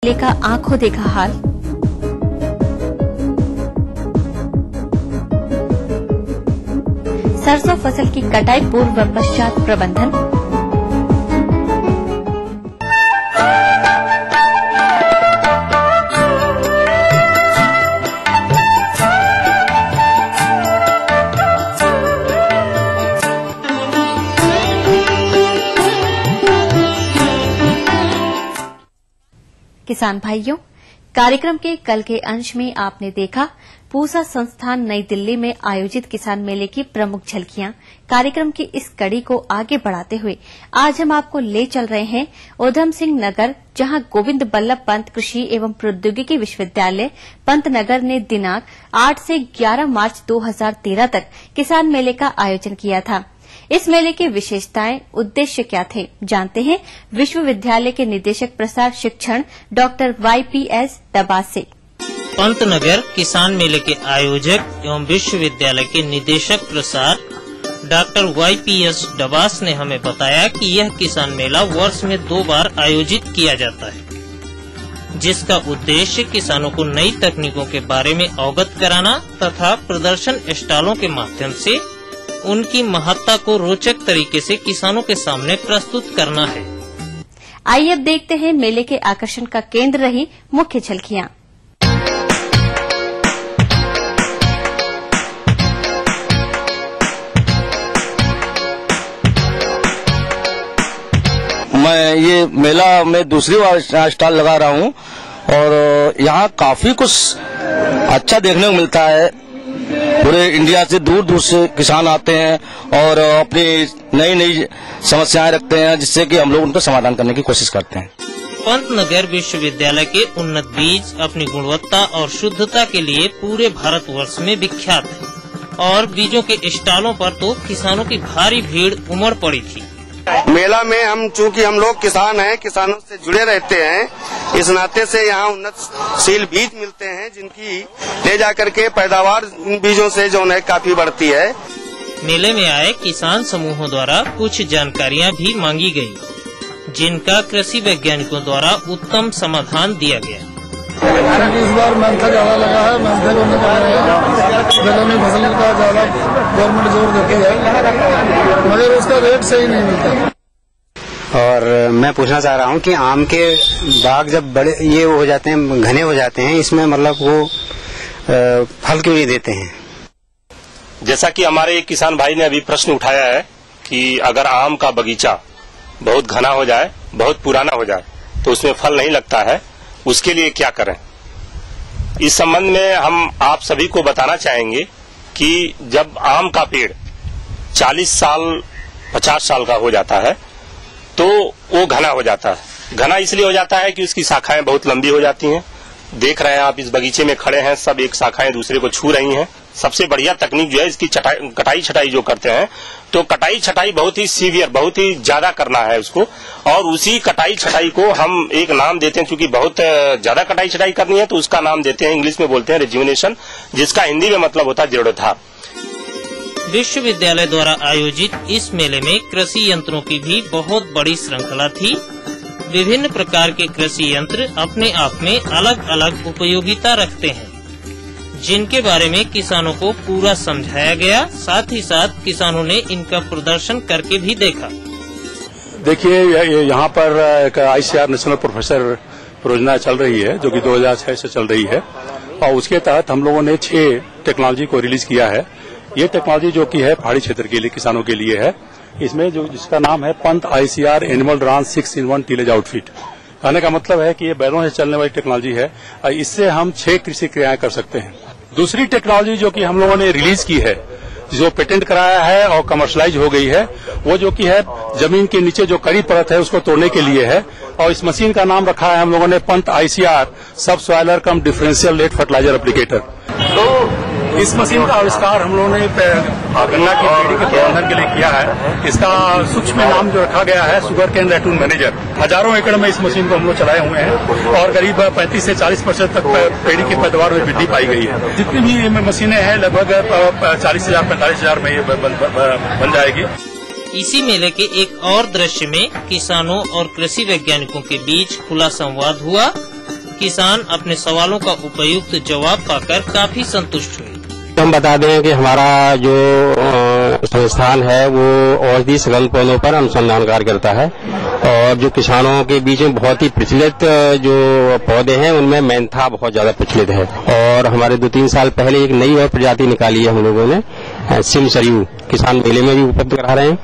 मेले का आंखों देखा हाल। सरसों फसल की कटाई पूर्व व पश्चात प्रबंधन। किसान भाइयों, कार्यक्रम के कल के अंश में आपने देखा पूसा संस्थान नई दिल्ली में आयोजित किसान मेले की प्रमुख झलकियां। कार्यक्रम की इस कड़ी को आगे बढ़ाते हुए आज हम आपको ले चल रहे हैं उधम सिंह नगर, जहां गोविंद बल्लभ पंत कृषि एवं प्रौद्योगिकी विश्वविद्यालय पंतनगर ने दिनांक 8 से 11 मार्च 2013 तक किसान मेले का आयोजन किया था। इस मेले की विशेषताएं, उद्देश्य क्या थे, जानते हैं विश्वविद्यालय के निदेशक प्रसार शिक्षण डॉक्टर YPS डबास से। पंतनगर किसान मेले के आयोजक एवं विश्वविद्यालय के निदेशक प्रसार डॉक्टर YPS डबास ने हमें बताया कि यह किसान मेला वर्ष में 2 बार आयोजित किया जाता है, जिसका उद्देश्य किसानों को नई तकनीकों के बारे में अवगत कराना तथा प्रदर्शन स्टॉलों के माध्यम से उनकी महत्ता को रोचक तरीके से किसानों के सामने प्रस्तुत करना है। आइए अब देखते हैं मेले के आकर्षण का केंद्र रही मुख्य झलकियां। मैं ये मेला में दूसरी बार स्टॉल लगा रहा हूँ और यहाँ काफी कुछ अच्छा देखने को मिलता है। पूरे इंडिया से दूर दूर से किसान आते हैं और अपनी नई नई समस्याएं रखते हैं, जिससे कि हम लोग उनका समाधान करने की कोशिश करते हैं। पंतनगर विश्वविद्यालय के उन्नत बीज अपनी गुणवत्ता और शुद्धता के लिए पूरे भारतवर्ष में विख्यात है और बीजों के स्टॉलों पर तो किसानों की भारी भीड़ उमड़ पड़ी थी। मेला में चूंकि हम लोग किसान हैं, किसानों से जुड़े रहते हैं, इस नाते से यहाँ उन्नतशील बीज मिलते हैं, जिनकी ले जाकर के पैदावार बीजों से जो है काफी बढ़ती है। मेले में आए किसान समूहों द्वारा कुछ जानकारियाँ भी मांगी गयी, जिनका कृषि वैज्ञानिकों द्वारा उत्तम समाधान दिया गया। इस बार मेहनत ज्यादा लगा है, मेहनत करने का मेले में फसल का ज्यादा गवर्नमेंट जोर देती है, मगर उसका रेट सही नहीं मिलता। और मैं पूछना चाह रहा हूँ कि आम के बाग जब बड़े ये हो जाते हैं, घने हो जाते हैं, इसमें मतलब वो फल क्यों नहीं देते हैं? जैसा कि हमारे एक किसान भाई ने अभी प्रश्न उठाया है कि अगर आम का बगीचा बहुत घना हो जाए, बहुत पुराना हो जाए, तो उसमें फल नहीं लगता है, उसके लिए क्या करें? इस संबंध में हम आप सभी को बताना चाहेंगे कि जब आम का पेड़ 40 साल 50 साल का हो जाता है तो वो घना हो जाता है। घना इसलिए हो जाता है कि उसकी शाखाएं बहुत लंबी हो जाती हैं। देख रहे हैं आप, इस बगीचे में खड़े हैं, सब एक शाखाएं दूसरे को छू रही हैं। सबसे बढ़िया तकनीक जो है इसकी कटाई छटाई जो करते हैं, तो कटाई छटाई बहुत ही सीवियर, बहुत ही ज्यादा करना है उसको, और उसी कटाई छटाई को हम एक नाम देते हैं। क्योंकि बहुत ज्यादा कटाई छटाई करनी है तो उसका नाम देते हैं, इंग्लिश में बोलते हैं रिज्यूनेशन, जिसका हिंदी में मतलब होता है जीर्णोद्धार। विश्वविद्यालय द्वारा आयोजित इस मेले में कृषि यंत्रों की भी बहुत बड़ी श्रृंखला थी। विभिन्न प्रकार के कृषि यंत्र अपने आप में अलग अलग उपयोगिता रखते हैं, जिनके बारे में किसानों को पूरा समझाया गया। साथ ही साथ किसानों ने इनका प्रदर्शन करके भी देखा। देखिए, यहाँ पर एक ICR नेशनल प्रोफेसर परियोजना चल रही है, जो कि 2006 से चल रही है, और उसके तहत हम लोगों ने 6 टेक्नोलॉजी को रिलीज किया है। ये टेक्नोलॉजी जो कि है पहाड़ी क्षेत्र के लिए किसानों के लिए है। इसमें जिसका नाम है पंत ICR एनिमल रान 6-in-1 टीलेज आउटफिट। कहने का मतलब है कि ये बैलों से चलने वाली टेक्नोलॉजी है और इससे हम 6 कृषि क्रियाएं कर सकते हैं। दूसरी टेक्नोलॉजी जो कि हम लोगों ने रिलीज की है, जो पेटेंट कराया है और कमर्शलाइज हो गई है, वो जो कि है जमीन के नीचे जो कड़ी परत है उसको तोड़ने के लिए है, और इस मशीन का नाम रखा है हम लोगों ने पंत ICR सब सॉइलर कम डिफरेंशियल रेट फर्टिलाइजर एप्लीकेटर। तो इस मशीन का आविष्कार हम लोगों ने गन्ना की पेड़ी के प्रबंधन के लिए किया है। इसका सूक्ष्म नाम जो रखा गया है शुगर केन रैटून मैनेजर। हजारों एकड़ में इस मशीन को हम लोग चलाए हुए हैं और करीब 35 से 40% तक पेड़ी की पैदावार में वृद्धि पाई गई है। जितनी भी मशीनें हैं लगभग 40,000-45,000 में ये बन जाएगी। इसी मेले के एक और दृश्य में किसानों और कृषि वैज्ञानिकों के बीच खुला संवाद हुआ किसान अपने सवालों का उपयुक्त जवाब पाकर काफी संतुष्ट हुए। हम बता दें कि हमारा जो संस्थान है वो औषधि सघन पौधों पर अनुसंधान कार्य करता है और जो किसानों के बीच में बहुत ही प्रचलित जो पौधे हैं उनमें मेंथा बहुत ज्यादा प्रचलित है और हमारे 2-3 साल पहले एक नई और प्रजाति निकाली है हम लोगों ने सिम सरयू, किसान मेले में भी उपलब्ध करा रहे हैं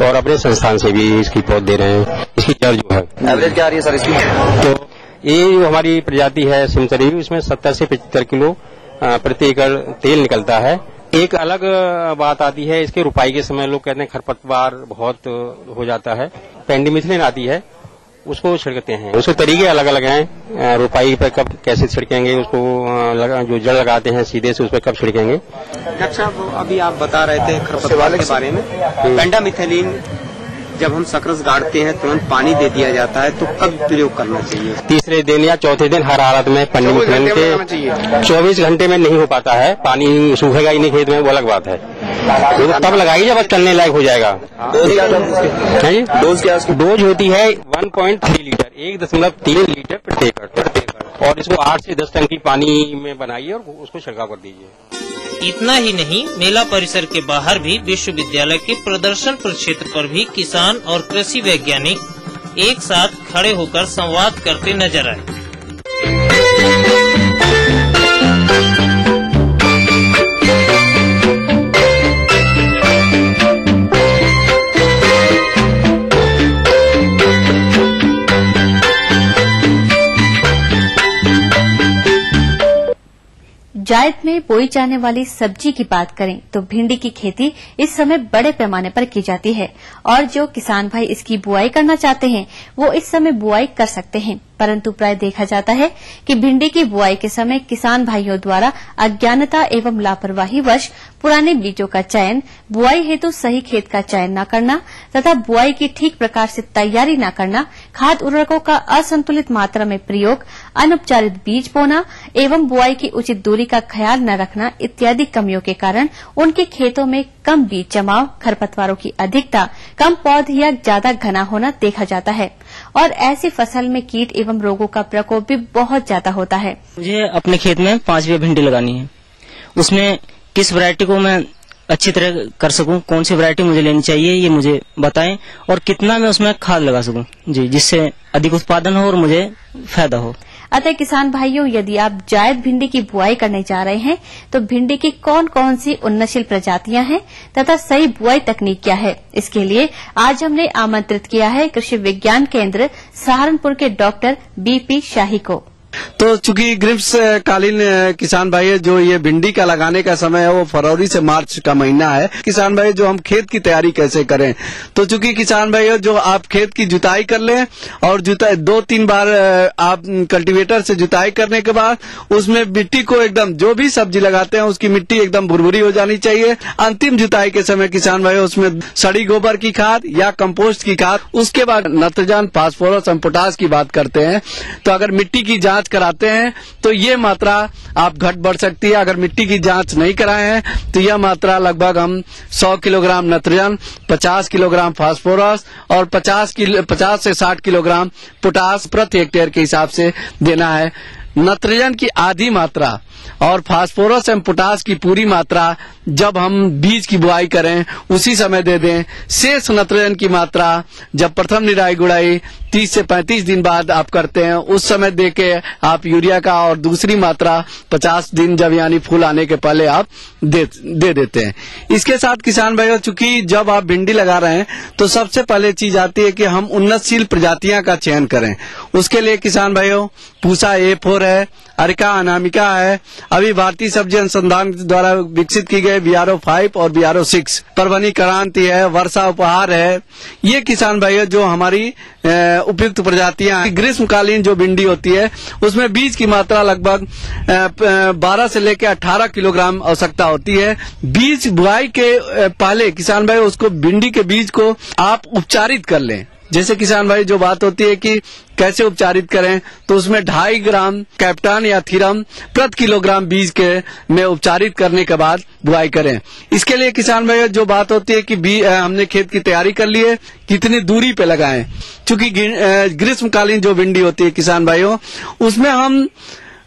और अपने संस्थान से भी इसकी पौध दे रहे हैं। इसकी जड़ जो है एवरेज क्या आ रही है सर इसकी? तो ये जो हमारी प्रजाति है सिम सरयू, इसमें 70 से 75 किलो प्रति एकड़ तेल निकलता है। एक अलग बात आती है इसके रुपाई के समय, लोग कहते हैं खरपतवार बहुत हो जाता है, पेंडिमिथिलिन आती है उसको छिड़कते हैं। उसके तरीके अलग अलग हैं, रुपाई पर कब कैसे छिड़केंगे, उसको जो जड़ लगाते हैं सीधे से उस पर कब छिड़केंगे। डॉक्टर साहब अभी आप बता रहे थे खरपतवार के बारे में, पेंडामिथिलिन जब हम सकरस गाड़ते हैं तुरंत पानी दे दिया जाता है तो कब प्रयोग करना चाहिए? तीसरे दिन या चौथे दिन हर हालत में पेंडामिथिलिन के 24 घंटे में नहीं हो पाता है, पानी सूखेगा ही नहीं खेत में, वो अलग बात है। तो तब लगाइए जब चलने लायक हो जाएगा। डोज होती है 1.3 लीटर, 1.3 लीटर प्रति एकड़ और इसको 8 से 10 टंकी पानी में बनाइए और उसको छिड़काव कर दीजिए। इतना ही नहीं, मेला परिसर के बाहर भी विश्वविद्यालय के प्रदर्शन प्रक्षेत्र पर भी किसान और कृषि वैज्ञानिक एक साथ खड़े होकर संवाद करते नजर आए। जायद में बोई जाने वाली सब्जी की बात करें तो भिंडी की खेती इस समय बड़े पैमाने पर की जाती है और जो किसान भाई इसकी बुआई करना चाहते हैं वो इस समय बुआई कर सकते हैं, परंतु प्राय देखा जाता है कि भिंडी की बुआई के समय किसान भाइयों द्वारा अज्ञानता एवं लापरवाही वश पुराने बीजों का चयन, बुआई हेतु सही खेत का चयन न करना तथा बुआई की ठीक प्रकार से तैयारी न करना, खाद उर्वरकों का असंतुलित मात्रा में प्रयोग, अनुपचारित बीज बोना एवं बुआई की उचित दूरी का ख्याल न रखना इत्यादि कमियों के कारण उनके खेतों में कम बीज जमाव, खरपतवारों की अधिकता, कम पौध या ज्यादा घना होना देखा जाता है और ऐसी फसल में कीट एवं रोगों का प्रकोप भी बहुत ज्यादा होता है। मुझे अपने खेत में 5 बीघा भिंडी लगानी है, उसमें किस वैरायटी को मैं अच्छी तरह कर सकूं, कौन सी वैरायटी मुझे लेनी चाहिए ये मुझे बताएं और कितना मैं उसमें खाद लगा सकूं जी, जिससे अधिक उत्पादन हो और मुझे फायदा हो। अतः किसान भाइयों, यदि आप जायद भिंडी की बुआई करने जा रहे हैं तो भिंडी की कौन कौन सी उन्नतशील प्रजातियां हैं तथा सही बुआई तकनीक क्या है, इसके लिए आज हमने आमंत्रित किया है कृषि विज्ञान केंद्र सहारनपुर के डॉक्टर बीपी शाही को। तो चूंकि ग्रीष्मकालीन किसान भाई जो ये भिंडी का लगाने का समय है वो फरवरी से मार्च का महीना है। किसान भाई जो हम खेत की तैयारी कैसे करें, तो चूंकि किसान भाई जो आप खेत की जुताई कर लें और 2-3 बार आप कल्टीवेटर से जुताई करने के बाद उसमें मिट्टी को एकदम, जो भी सब्जी लगाते हैं उसकी मिट्टी एकदम भुरभुरी हो जानी चाहिए। अंतिम जुताई के समय किसान भाई उसमें सड़ी गोबर की खाद या कंपोस्ट की खाद, उसके बाद नाइट्रोजन, फास्फोरस और पोटास की बात करते हैं। तो अगर मिट्टी की जांच कराते हैं तो ये मात्रा आप घट बढ़ सकती है। अगर मिट्टी की जांच नहीं कराए हैं तो यह मात्रा लगभग हम 100 किलोग्राम नाइट्रोजन, 50 किलोग्राम फास्फोरस और 50 से 60 किलोग्राम पोटास प्रति हेक्टेयर के हिसाब से देना है। नाइट्रोजन की आधी मात्रा और फास्फोरस एवं पोटास की पूरी मात्रा जब हम बीज की बुआई करें उसी समय दे दें। शेष नाइट्रोजन की मात्रा जब प्रथम निराई गुड़ाई 30 से 35 दिन बाद आप करते हैं उस समय दे के आप यूरिया का और दूसरी मात्रा 50 दिन जब यानी फूल आने के पहले आप दे देते हैं। इसके साथ किसान भाइयों, चूंकि जब आप भिंडी लगा रहे हैं तो सबसे पहले चीज आती है कि हम उन्नतशील प्रजातियां का चयन करें। उसके लिए किसान भाइयों पूसा A4 है, अरिका अनामिका है, अभी भारतीय सब्जी अनुसंधान द्वारा विकसित की गई BRO 5 और BRO 6, परभनी क्रांति है, वर्षा उपहार है। ये किसान भाइयों जो हमारी उपयुक्त प्रजातियां हैं। ग्रीष्मकालीन जो भिंडी होती है उसमें बीज की मात्रा लगभग 12 से लेकर 18 किलोग्राम आवश्यकता होती है। बीज बुआई के पहले किसान भाई उसको भिंडी के बीज को आप उपचारित कर लें। जैसे किसान भाई जो बात होती है कि कैसे उपचारित करें, तो उसमें 2.5 ग्राम कैप्टान या थीरम प्रति किलोग्राम बीज के में उपचारित करने के बाद बुआई करें। इसके लिए किसान भाई जो बात होती है कि हमने खेत की तैयारी कर ली है, कितनी दूरी पे लगाएं। चूंकि ग्रीष्मकालीन जो भिंडी होती है किसान भाइयों, उसमें हम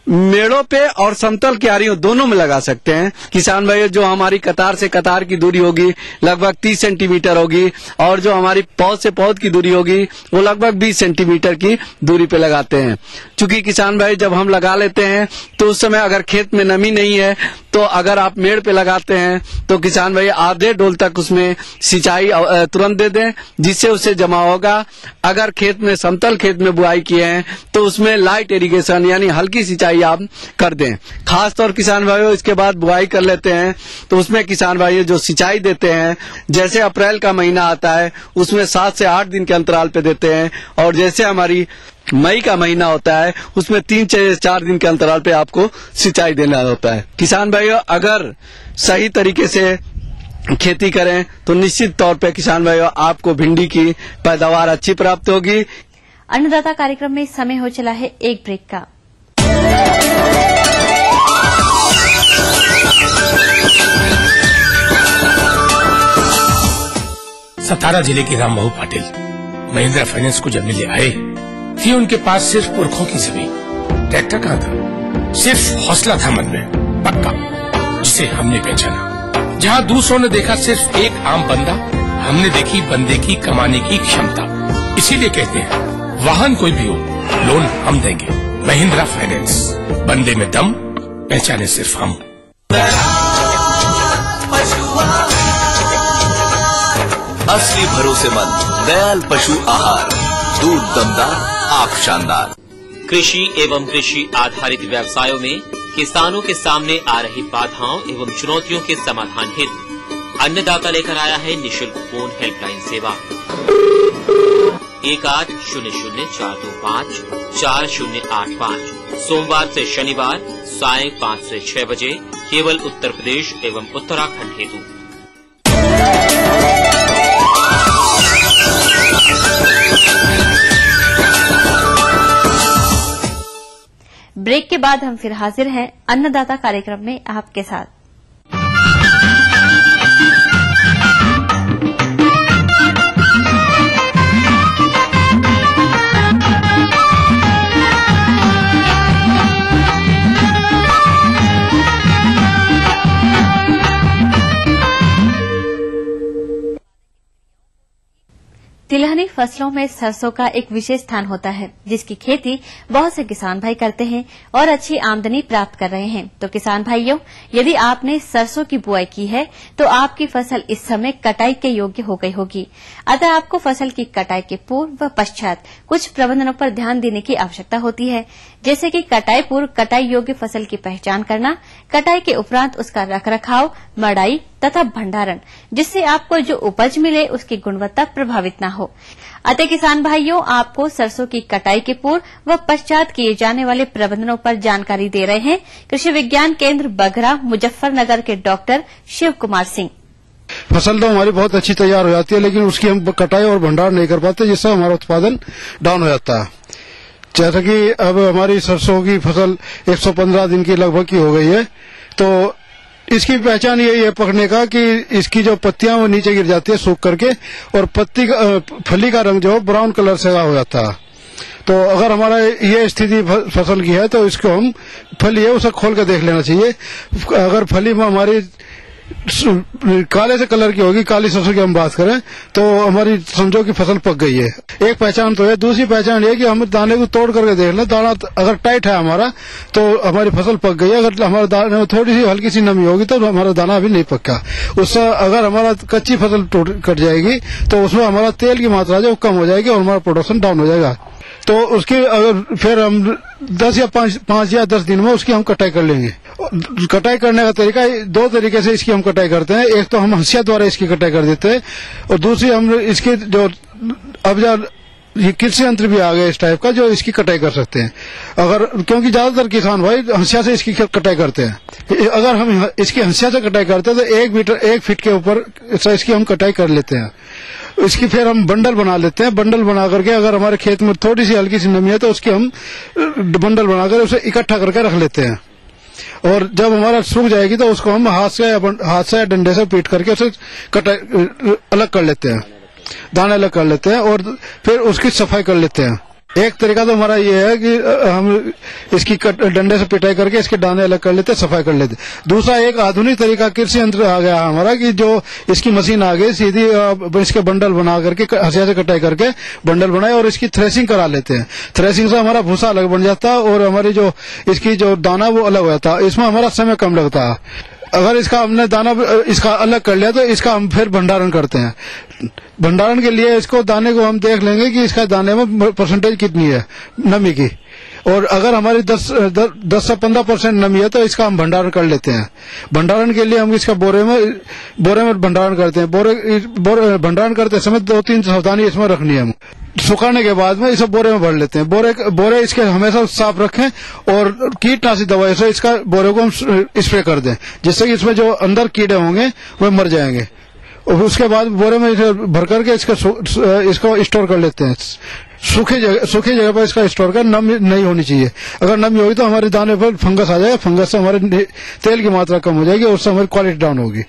मेड़ों पे और समतल क्यारियों दोनों में लगा सकते हैं। किसान भाइयों जो हमारी कतार से कतार की दूरी होगी लगभग 30 सेंटीमीटर होगी, और जो हमारी पौध से पौध की दूरी होगी वो लगभग 20 सेंटीमीटर की दूरी पे लगाते हैं। चूंकि किसान भाई जब हम लगा लेते हैं तो उस समय अगर खेत में नमी नहीं है, तो अगर आप मेड़ पे लगाते हैं तो किसान भाई आधे डोल तक उसमें सिंचाई तुरंत दे दें, जिससे उससे जमा होगा। अगर खेत में समतल खेत में बुआई किए हैं तो उसमें लाइट इरिगेशन यानी हल्की सिंचाई आप कर दें। खासतौर किसान भाइयों इसके बाद बुआई कर लेते हैं तो उसमें किसान भाइयों जो सिंचाई देते हैं, जैसे अप्रैल का महीना आता है उसमें 7 से 8 दिन के अंतराल पे देते हैं, और जैसे हमारी मई का महीना होता है उसमें 3 से 4 दिन के अंतराल पे आपको सिंचाई देना होता है। किसान भाइयों अगर सही तरीके से खेती करें तो निश्चित तौर पे किसान भाइयों आपको भिंडी की पैदावार अच्छी प्राप्त होगी। अन्नदाता कार्यक्रम में समय हो चला है एक ब्रेक का। सतारा जिले की रामबाबू पाटिल महिंद्रा फाइनेंस को जब मिले आए थी, उनके पास सिर्फ पुरखों की जमीन, ट्रैक्टर कहाँ था, सिर्फ हौसला था मन में पक्का, जिसे हमने पहचाना। जहाँ दूसरों ने देखा सिर्फ एक आम बंदा, हमने देखी बंदे की कमाने की क्षमता। इसीलिए कहते हैं वाहन कोई भी हो लोन हम देंगे। महिंद्रा फाइनेंस, बंदे में दम, पहचाने सिर्फ हम। असली भरोसेमंद दयाल पशु आहार, दूध दमदार, आप शानदार। कृषि एवं कृषि आधारित व्यवसायों में किसानों के सामने आ रही बाधाओं एवं चुनौतियों के समाधान हेतु अन्नदाता लेकर आया है निःशुल्क फोन हेल्पलाइन सेवा 1800-425-4085 सोमवार से शनिवार साय 5 से 6 बजे केवल उत्तर प्रदेश एवं उत्तराखंड हेतु। ब्रेक के बाद हम फिर हाजिर हैं अन्नदाता कार्यक्रम में आपके साथ। तिलहनी फसलों में सरसों का एक विशेष स्थान होता है, जिसकी खेती बहुत से किसान भाई करते हैं और अच्छी आमदनी प्राप्त कर रहे हैं। तो किसान भाइयों, यदि आपने सरसों की बुआई की है तो आपकी फसल इस समय कटाई के योग्य हो गई होगी। अतः आपको फसल की कटाई के पूर्व व पश्चात कुछ प्रबंधनों पर ध्यान देने की आवश्यकता होती है, जैसे कि कटाई पूर्व कटाई योग्य फसल की पहचान करना, कटाई के उपरांत उसका रखरखाव, मड़ाई तथा भंडारण, जिससे आपको जो उपज मिले उसकी गुणवत्ता प्रभावित न हो। अतः किसान भाइयों, आपको सरसों की कटाई के पूर्व व पश्चात किए जाने वाले प्रबंधनों पर जानकारी दे रहे हैं कृषि विज्ञान केंद्र बघरा मुजफ्फरनगर के डॉक्टर शिव कुमार सिंह। फसल तो हमारी बहुत अच्छी तैयार हो जाती है, लेकिन उसकी हम कटाई और भंडारण नहीं कर पाते, जिससे हमारा उत्पादन डाउन हो जाता है। जैसा कि अब हमारी सरसों की फसल 115 दिन की लगभग की हो गई है, तो इसकी पहचान यही है पकने का कि इसकी जो पत्तियां वो नीचे गिर जाती है सूख करके, और फली का रंग जो ब्राउन कलर से हो जाता है। तो अगर हमारा ये स्थिति फसल की है तो इसको हम फली है उसे खोल के देख लेना चाहिए। अगर फली में हमारी काले से कलर की होगी, काली सरसों की हम बात करें, तो हमारी समझो कि फसल पक गई है। एक पहचान तो है। दूसरी पहचान ये कि हम दाने को तोड़ करके देख लें, दाना अगर टाइट है हमारा तो हमारी फसल पक गई है। अगर हमारे दाने में थोड़ी सी हल्की सी नमी होगी तो हमारा दाना अभी नहीं पक्का। उससे अगर हमारा कच्ची फसल कट जाएगी तो उसमें हमारा तेल की मात्रा जो कम हो जाएगी और हमारा प्रोडक्शन डाउन हो जाएगा। तो उसकी अगर फिर हम 10 या 5 या 10 दिन में उसकी हम कटाई कर लेंगे। कटाई करने का तरीका 2 तरीके से इसकी हम कटाई करते हैं। एक तो हम हंसिया द्वारा इसकी कटाई कर देते हैं, और दूसरी हम इसकी जो अब ये कृषि यंत्र भी आ गए इस टाइप का जो इसकी कटाई कर सकते हैं। अगर क्योंकि ज्यादातर किसान भाई हंसिया से इसकी कटाई करते हैं। अगर हम इसकी हंसिया से कटाई करते हैं तो 1 फीट के ऊपर इसकी हम कटाई कर लेते हैं। इसकी फिर हम बंडल बना लेते हैं। बंडल बना करके अगर हमारे खेत में थोड़ी सी हल्की सी नमी है तो उसकी हम बंडल बनाकर उसे इकट्ठा करके रख लेते हैं। और जब हमारा सूख जाएगी तो उसको हम हाथ से या डंडे से पीट करके उसे अलग कर लेते हैं, दाने अलग कर लेते हैं और फिर उसकी सफाई कर लेते हैं। एक तरीका तो हमारा ये है कि हम इसकी डंडे से पिटाई करके इसके दाने अलग कर लेते, सफाई कर लेते। दूसरा एक आधुनिक तरीका कृषि यंत्र आ गया हमारा कि जो इसकी मशीन आ गई, सीधी इसके बंडल बना करके हसिया से कटाई करके बंडल बनाए और इसकी थ्रेसिंग करा लेते हैं। थ्रेसिंग से हमारा भूसा अलग बन जाता है और हमारी जो इसकी जो दाना वो अलग हो जाता है। इसमें हमारा समय कम लगता है। अगर इसका हमने दाना इसका अलग कर लिया तो इसका हम फिर भंडारण करते हैं। भंडारण के लिए इसको दाने को हम देख लेंगे कि इसका दाने में परसेंटेज कितनी है नमी की, और अगर हमारी 10 से 15% नमी है तो इसका हम भंडारण कर लेते हैं। भंडारण के लिए हम इसका बोरे में भंडारण करते हैं। बोरे भंडारण करते समय 2-3 सावधानी इसमें रखनी है। हम सुखाने के बाद में इसे बोरे में भर लेते हैं। बोरे इसके हमेशा साफ रखें और कीटनाशी दवाई से इसका बोरे को हम स्प्रे कर दें, जिससे कि इसमें जो अंदर कीड़े होंगे वे मर जाएंगे। और उसके बाद बोरे में इसे भर करके इसको स्टोर कर लेते हैं। सूखी जगह पर इसका स्टोर कर, नमी नहीं होनी चाहिए। अगर नमी होगी तो हमारे दाने पर फंगस आ जाएगा। फंगस से हमारे तेल की मात्रा कम हो जाएगी और उससे हमारी क्वालिटी डाउन होगी।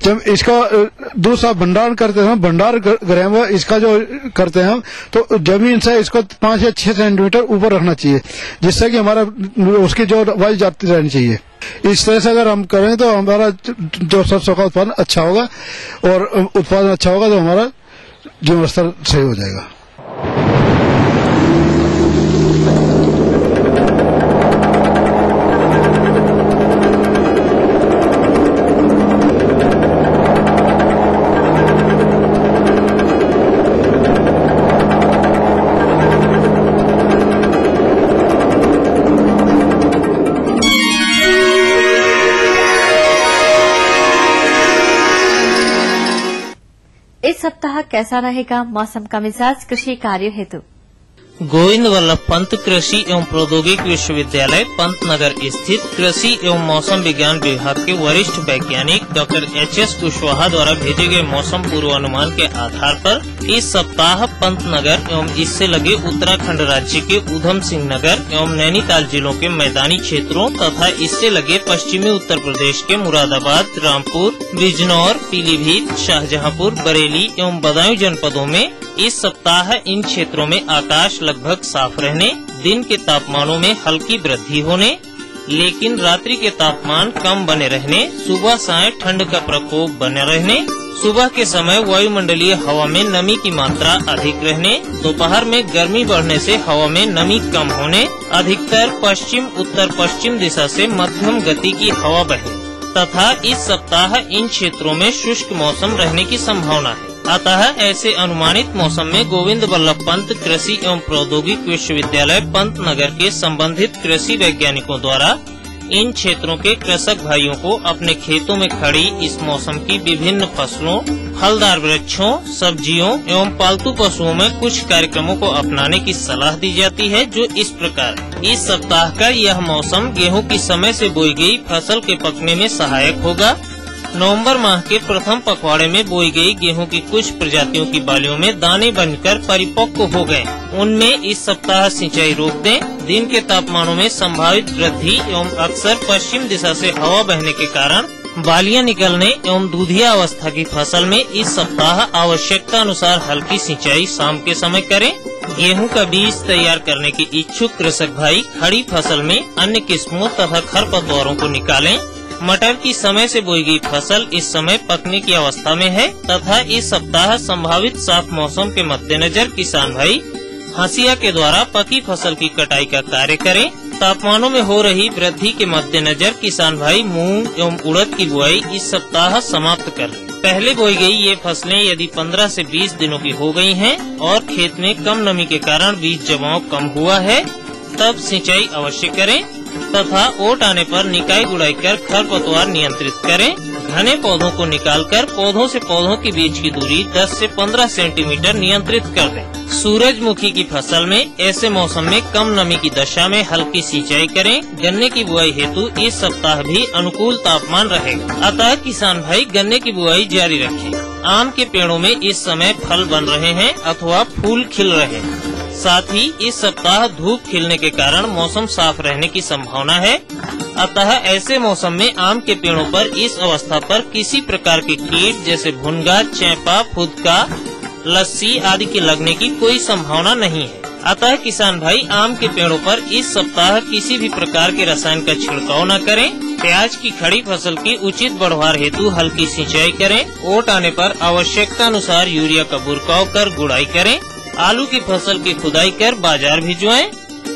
जब इसका दूसरा भंडारण करते हैं, भंडार गृह में इसका जो करते हैं हम, तो जमीन से इसको 5 या 6 सेंटीमीटर ऊपर रखना चाहिए, जिससे कि हमारा उसकी जो वायु जाती रहनी चाहिए। इस तरह से अगर हम करें तो हमारा जो सरसों का उत्पादन अच्छा होगा, और उत्पादन अच्छा होगा तो हमारा जीवन स्तर सही हो जाएगा। इस सप्ताह कैसा रहेगा मौसम का मिजाज कृषि कार्य हेतु? गोविंद वल्लभ पंत कृषि एवं प्रौद्योगिकी विश्वविद्यालय पंतनगर स्थित कृषि एवं मौसम विज्ञान विभाग के वरिष्ठ वैज्ञानिक डॉक्टर एच.एस. कुशवाहा द्वारा भेजे गए मौसम पूर्वानुमान के आधार पर इस सप्ताह पंतनगर एवं इससे लगे उत्तराखंड राज्य के उधम सिंह नगर एवं नैनीताल जिलों के मैदानी क्षेत्रों तथा इससे लगे पश्चिमी उत्तर प्रदेश के मुरादाबाद, रामपुर, बिजनौर, पीलीभीत, शाहजहांपुर, बरेली एवं बदायूं जनपदों में इस सप्ताह इन क्षेत्रों में आकाश लगभग साफ रहने, दिन के तापमानों में हल्की वृद्धि होने, लेकिन रात्रि के तापमान कम बने रहने, सुबह साय ठंड का प्रकोप बने रहने, सुबह के समय वायुमंडलीय हवा में नमी की मात्रा अधिक रहने, दोपहर में गर्मी बढ़ने से हवा में नमी कम होने, अधिकतर पश्चिम उत्तर पश्चिम दिशा से मध्यम गति की हवा बहे तथा इस सप्ताह इन क्षेत्रों में शुष्क मौसम रहने की संभावना है। अतः ऐसे अनुमानित मौसम में गोविंद वल्लभ पंत कृषि एवं प्रौद्योगिकी विश्वविद्यालय पंतनगर के संबंधित कृषि वैज्ञानिकों द्वारा इन क्षेत्रों के कृषक भाइयों को अपने खेतों में खड़ी इस मौसम की विभिन्न फसलों, फलदार वृक्षों, सब्जियों एवं पालतू पशुओं में कुछ कार्यक्रमों को अपनाने की सलाह दी जाती है, जो इस प्रकार। इस सप्ताह का यह मौसम गेहूं की समय से बोई गई फसल के पकने में सहायक होगा। नवंबर माह के प्रथम पखवाड़े में बोई गई गेहूं की कुछ प्रजातियों की बालियों में दाने बनकर परिपक्व हो गए, उनमें इस सप्ताह सिंचाई रोक दें। दिन के तापमानों में संभावित वृद्धि एवं अक्सर पश्चिम दिशा से हवा बहने के कारण बालियां निकलने एवं दूधिया अवस्था की फसल में इस सप्ताह आवश्यकता अनुसार हल्की सिंचाई शाम के समय करें। गेहूं का बीज तैयार करने के इच्छुक कृषक भाई खड़ी फसल में अन्य किस्मों तथा खरपतवारों को निकालें। मटर की समय से बोई गई फसल इस समय पकने की अवस्था में है तथा इस सप्ताह संभावित साफ मौसम के मद्देनजर किसान भाई हंसिया के द्वारा पकी फसल की कटाई का कार्य करें। तापमानों में हो रही वृद्धि के मद्देनजर किसान भाई मूंग एवं उड़द की बुआई इस सप्ताह समाप्त कर लें। पहले बोई गई ये फसलें यदि 15 से 20 दिनों की हो गई हैं और खेत में कम नमी के कारण बीज जमाव कम हुआ है, तब सिंचाई अवश्य करें तथा ओट आने पर निकाई गुड़ाई कर खरपतवार नियंत्रित करें। घने पौधों को निकालकर पौधों से पौधों के बीच की दूरी 10 से 15 सेंटीमीटर नियंत्रित कर दें। सूरजमुखी की फसल में ऐसे मौसम में कम नमी की दशा में हल्की सिंचाई करें। गन्ने की बुआई हेतु इस सप्ताह भी अनुकूल तापमान रहेगा, अतः किसान भाई गन्ने की बुआई जारी रखें। आम के पेड़ों में इस समय फल बन रहे हैं अथवा फूल खिल रहे हैं। साथ ही इस सप्ताह धूप खिलने के कारण मौसम साफ रहने की संभावना है। अतः ऐसे मौसम में आम के पेड़ों पर इस अवस्था पर किसी प्रकार के कीट जैसे भुनगा, चैपा, फुदका, लस्सी आदि के लगने की कोई संभावना नहीं है। अतः किसान भाई आम के पेड़ों पर इस सप्ताह किसी भी प्रकार के रसायन का छिड़काव न करें। प्याज की खड़ी फसल की उचित बढ़वार हेतु हल्की सिंचाई करें। ओट आने पर आवश्यकता अनुसार यूरिया का बुरकाव कर गुड़ाई करें। आलू की फसल की खुदाई कर बाजार भिजवाएं।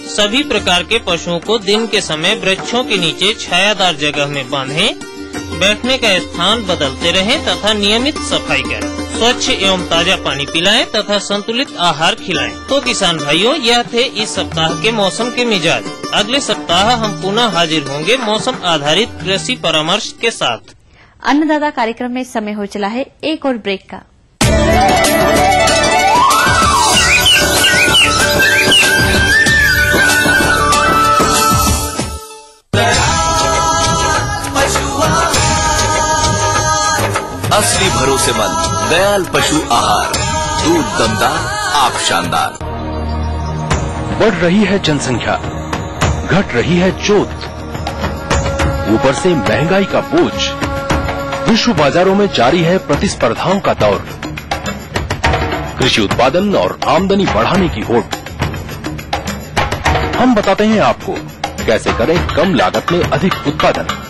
सभी प्रकार के पशुओं को दिन के समय वृक्षों के नीचे छायादार जगह में बांधें। बैठने का स्थान बदलते रहें तथा नियमित सफाई करें। स्वच्छ एवं ताजा पानी पिलाएं तथा संतुलित आहार खिलाएं। तो किसान भाइयों, यह थे इस सप्ताह के मौसम के मिजाज। अगले सप्ताह हम पुनः हाजिर होंगे मौसम आधारित कृषि परामर्श के साथ। अन्नदाता कार्यक्रम में समय हो चला है एक और ब्रेक का। असली भरोसेमंद दयाल पशु आहार, दूध दमदार, आप शानदार। बढ़ रही है जनसंख्या, घट रही है जोत, ऊपर से महंगाई का बोझ। विश्व बाजारों में जारी है प्रतिस्पर्धाओं का दौर। कृषि उत्पादन और आमदनी बढ़ाने की होड़। हम बताते हैं आपको कैसे करें कम लागत में अधिक उत्पादन।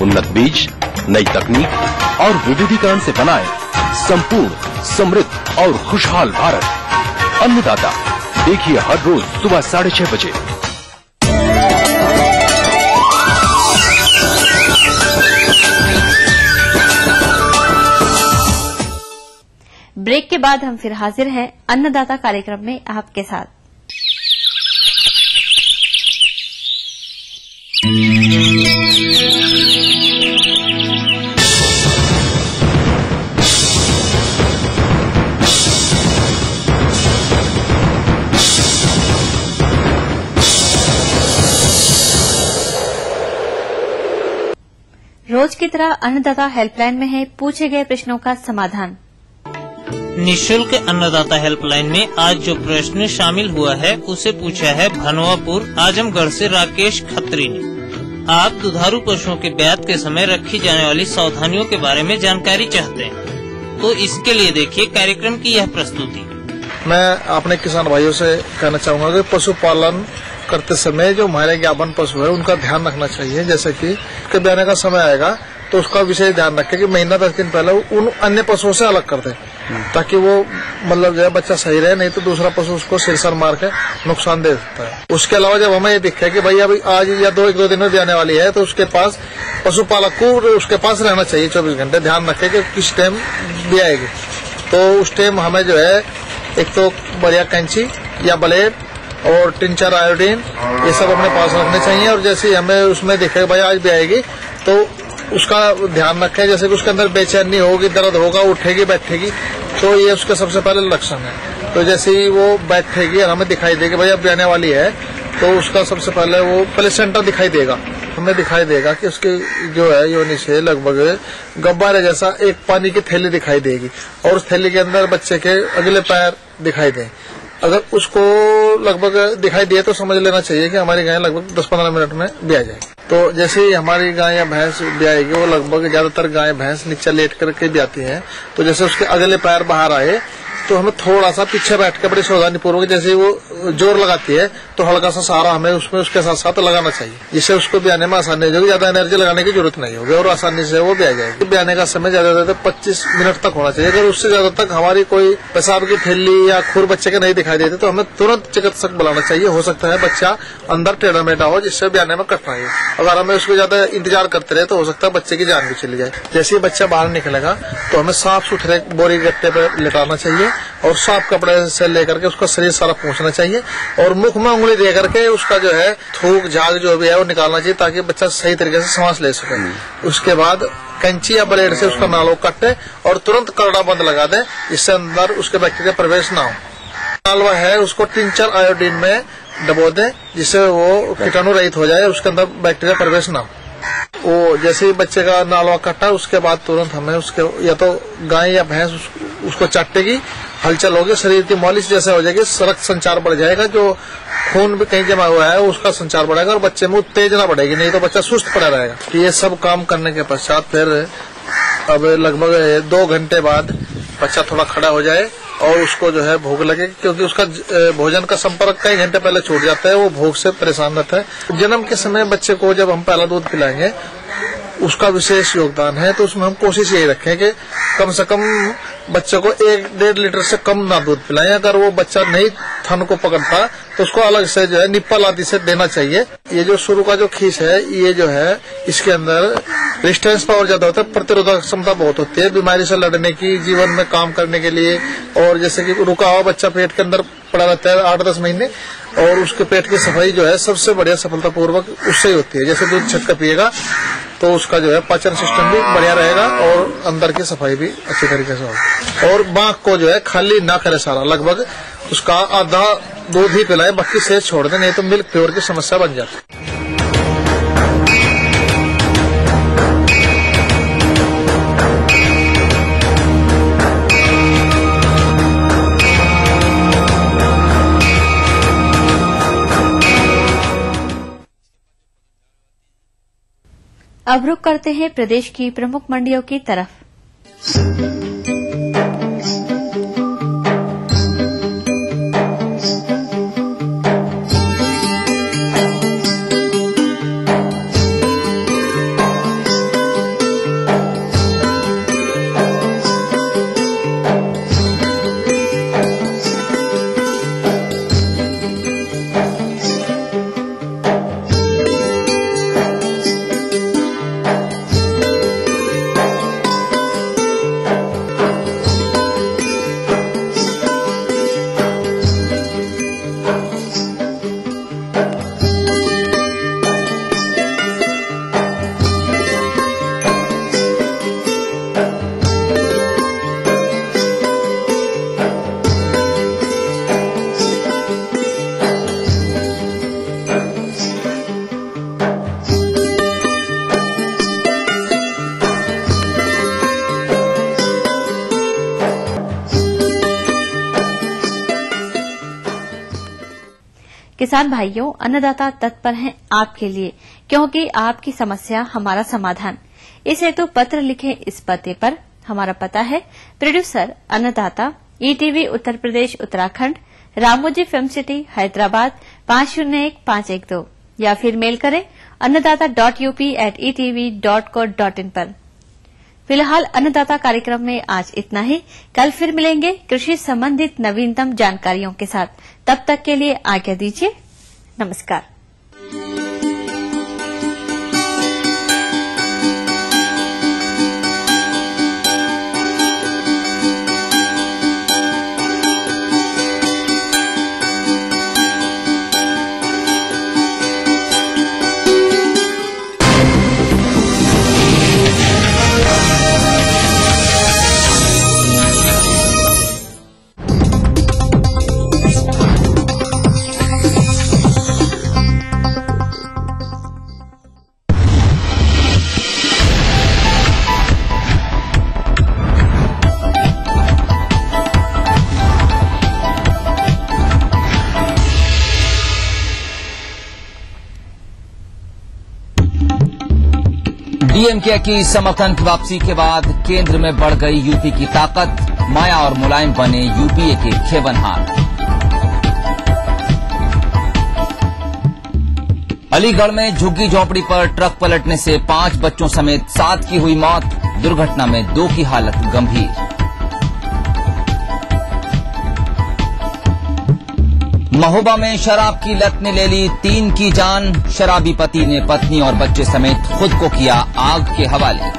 उन्नत बीज, नई तकनीक और विविधीकरण से बनाए संपूर्ण, समृद्ध और खुशहाल भारत। अन्नदाता देखिए हर रोज सुबह 6:30 बजे। ब्रेक के बाद हम फिर हाजिर हैं अन्नदाता कार्यक्रम में आपके साथ। रोज की तरह अन्नदाता हेल्पलाइन में है पूछे गए प्रश्नों का समाधान। निःशुल्क अन्नदाता हेल्पलाइन में आज जो प्रश्न शामिल हुआ है उसे पूछा है भनवापुर आजमगढ़ से राकेश खत्री ने। आप दुधारू पशुओं के ब्यात के समय रखी जाने वाली सावधानियों के बारे में जानकारी चाहते हैं, तो इसके लिए देखिए कार्यक्रम की यह प्रस्तुति। मैं अपने किसान भाइयों से कहना चाहूंगा कि पशुपालन करते समय जो हमारे ज्ञापन पशु है उनका ध्यान रखना चाहिए। जैसे कि उसके ब्याने का समय आएगा तो उसका विशेष ध्यान रखें कि महीना 10 दिन पहले उन अन्य पशुओं से अलग कर दें, ताकि वो मतलब जो है बच्चा सही रहे, नहीं तो दूसरा पशु उसको सिरसर मार के नुकसान दे सकता है। उसके अलावा जब हमें ये दिखे कि भाई अभी आज या 1-2 दिन में ब्याने वाली है तो उसके पास पशुपालक को उसके पास रहना चाहिए 24 घंटे। ध्यान रखें कि किस टाइम ब्याएगी, तो उस टाइम हमें जो है एक तो बढ़िया कैंची या ब्लेड और टिंचर, आयोडीन ये सब अपने पास रखने चाहिए। और जैसे हमें उसमें दिखे भाई आज ब्याएगी तो उसका ध्यान रखें। जैसे कि उसके अंदर बेचैनी होगी, दर्द होगा, उठेगी, बैठेगी, तो ये उसका सबसे पहले लक्षण है। तो जैसे ही वो बैठेगी और हमें दिखाई देगी भाई अब ब्याने वाली है, तो उसका सबसे पहले वो प्लेसेंटा दिखाई देगा। हमें दिखाई देगा कि उसकी जो है योनि से लगभग गब्बारे जैसा एक पानी की थैली दिखाई देगी और उस थैली के अंदर बच्चे के अगले पैर दिखाई दें। अगर उसको लगभग दिखाई दिए तो समझ लेना चाहिए कि हमारी गाय लगभग 10-15 मिनट में ब्याह जाएगी। तो जैसे ही हमारी गाय या भैंस ब्याएगी, वो लगभग ज्यादातर गाय भैंस नीचे लेट करके ब्याती हैं, तो जैसे उसके अगले पैर बाहर आए तो हमें थोड़ा सा पीछे बैठ के बड़ी सावधानी पूर्वक, जैसे वो जोर लगाती है तो हल्का सा सहारा हमें उसमें उसके साथ साथ लगाना चाहिए, जिससे उसको ब्याने में आसानी हो जाएगी। ज्यादा एनर्जी लगाने की जरूरत नहीं होगी और आसानी से वो ब्याह जाएगी। ब्याने का समय ज्यादा से ज्यादा 25 मिनट तक होना चाहिए। अगर उससे ज्यादा तक हमारी कोई पेशाब की थैली या खुर बच्चे के नहीं दिखाई देते तो हमें तुरंत चिकित्सक बुलाना चाहिए। हो सकता है बच्चा अंदर टेढ़ा मेढ़ा हो, जिससे ब्याने में कठिनाई हो। अगर हमें उसको ज्यादा इंतजार करते रहे तो हो सकता है बच्चे की जान भी चली जाए। जैसे ही बच्चा बाहर निकलेगा तो हमें साफ सुथरे बोरी गट्टे पे लेटाना चाहिए और साफ कपड़े से लेकर के उसका शरीर सारा पोंछना चाहिए और मुख में उंगली दे करके उसका जो है थूक झाग जो भी है वो निकालना चाहिए, ताकि बच्चा सही तरीके से सांस ले सके। उसके बाद कैंची या ब्लेड से उसका नालों काटे और तुरंत करड़ा बंद लगा दे, जिससे अंदर उसके बैक्टीरिया प्रवेश ना हो। नालवा है उसको टिंचर आयोडीन में डबो दें, जिससे वो कीटाणु रहित हो जाए, उसके अंदर बैक्टीरिया प्रवेश ना हो। वो जैसे ही बच्चे का नालवा कटा उसके बाद तुरंत हमें उसके या तो गाय या भैंस उसको चाटेगी, हलचल होगी, शरीर की मालिश जैसे हो जाएगी, रक्त संचार बढ़ जाएगा, जो खून भी कहीं जमा हुआ है उसका संचार बढ़ेगा और बच्चे में उत्तेजना बढ़ेगी, नहीं तो बच्चा सुस्त पड़ा रहेगा। ये सब काम करने के पश्चात फिर अब लगभग 2 घंटे बाद बच्चा थोड़ा खड़ा हो जाए और उसको जो है भूख लगे, क्योंकि उसका भोजन का संपर्क कई घंटे पहले छूट जाता है, वो भूख से परेशान रहता है। जन्म के समय बच्चे को जब हम पहला दूध पिलाएंगे उसका विशेष योगदान है, तो उसमें हम कोशिश यही रखें कि कम से कम बच्चे को 1-1.5 लीटर से कम ना दूध पिलाएं। अगर वो बच्चा नहीं थन को पकड़ता तो उसको अलग से जो है निप्पल आदि से देना चाहिए। ये जो शुरू का जो खीस है, ये जो है इसके अंदर रेजिस्टेंस पावर ज्यादा होता है, प्रतिरोधक क्षमता बहुत होती है बीमारी से लड़ने की, जीवन में काम करने के लिए। और जैसे कि रुका हुआ बच्चा पेट के अंदर पड़ा रहता है 8-10 महीने, और उसके पेट की सफाई जो है सबसे बढ़िया सफलतापूर्वक उससे ही होती है। जैसे दूध छटका पिएगा तो उसका जो है पाचन सिस्टम भी बढ़िया रहेगा और अंदर की सफाई भी अच्छी तरीके से होगी। और बांक को जो है खाली ना करे सारा, लगभग उसका आधा दूध ही पिलाए, बाकी से छोड़ दे, नहीं तो मिल्क प्योर की समस्या बन जाती है। अब रुक करते हैं प्रदेश की प्रमुख मंडियों की तरफ। किसान भाइयों, अन्नदाता तत्पर हैं आपके लिए, क्योंकि आपकी समस्या हमारा समाधान। इस हेतु पत्र लिखें इस पते पर। हमारा पता है प्रोड्यूसर अन्नदाता, ETV Uttar Pradesh Uttarakhand, Ramoji film city Hyderabad 501512, या फिर मेल करें annadaata.up@etv.co.in पर। फिलहाल अन्नदाता कार्यक्रम में आज इतना ही। कल फिर मिलेंगे कृषि संबंधित नवीनतम जानकारियों के साथ। तब तक के लिए आज्ञा दीजिए। नमस्कार। डीएमके की समर्थन की वापसी के बाद केंद्र में बढ़ गई यूपी की ताकत। माया और मुलायम बने यूपीए के खेवनहार। अलीगढ़ में झुग्गी झोंपड़ी पर ट्रक पलटने से 5 बच्चों समेत 7 की हुई मौत। दुर्घटना में 2 की हालत गंभीर। महोबा में शराब की लत ने ले ली 3 की जान। शराबी पति ने पत्नी और बच्चे समेत खुद को किया आग के हवाले।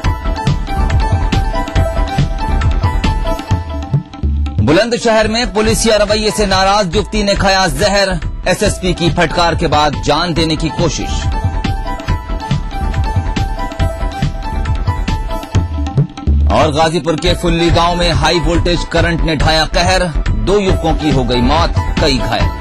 बुलंदशहर में पुलिसिया रवैये से नाराज युवती ने खाया जहर। एसएसपी की फटकार के बाद जान देने की कोशिश। और गाजीपुर के फुल्ली गांव में हाई वोल्टेज करंट ने ढाया कहर। 2 युवकों की हो गई मौत, कई घायल।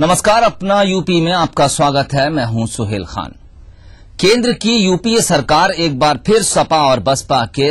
नमस्कार, अपना यूपी में आपका स्वागत है। मैं हूं सुहेल खान। केंद्र की यूपीए सरकार एक बार फिर सपा और बसपा के